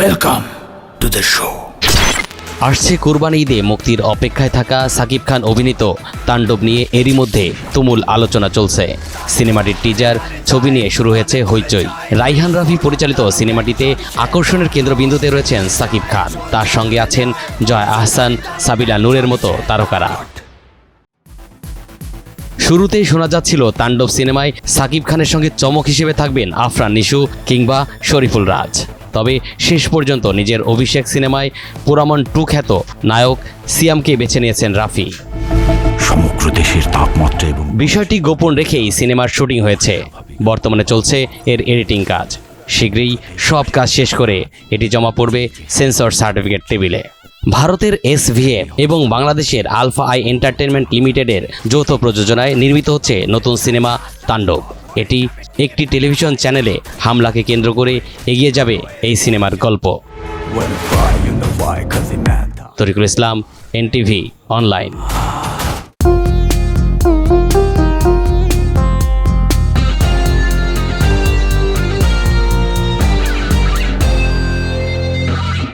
Welcome to the show. আসছে কুরবানি ঈদে মুক্তির অপেক্ষায় থাকা সাকিব খান অভিনীত তাণ্ডব নিয়ে এরই মধ্যে তুমুল আলোচনা চলছে। সিনেমাটির টিজার ছবি নিয়ে শুরু হয়েছে হইচই। রাইহান রাফি পরিচালিত সিনেমাটিতে আকর্ষণের কেন্দ্রবিন্দুতে রয়েছেন সাকিব খান, তার সঙ্গে আছেন জয়া আহসান, সাবিলা নূরের মতো তারকারা। শুরুতেই শোনা যাচ্ছিল তাণ্ডব সিনেমায় সাকিব খানের সঙ্গে চমক হিসেবে থাকবেন আফরান নিশু কিংবা শরীফুল রাজ। তবে শেষ পর্যন্ত নিজের অভিষেক সিনেমায় পোড়ামন 2 খ্যাত নায়ক সিয়ামকে বেছে নিয়েছেন রাফি। সমগ্র দেশের তাপমাত্রা এবং বিষয়টি গোপন রেখেই সিনেমার শুটিং হয়েছে। বর্তমানে চলছে এর এডিটিং কাজ। শীঘ্রই সব কাজ শেষ করে এটি জমা পড়বে সেন্সর সার্টিফিকেট টেবিলে। ভারতের SVF এবং বাংলাদেশের আলফা আই এন্টারটেনমেন্ট লিমিটেডের যৌথ প্রযোজনায় নির্মিত হচ্ছে নতুন সিনেমা তাণ্ডব। এটি একটি টেলিভিশন চ্যানেলে হামলাকে কেন্দ্র করে এগিয়ে যাবে এই সিনেমার গল্প। তরিকুল ইসলাম, NTV অনলাইন।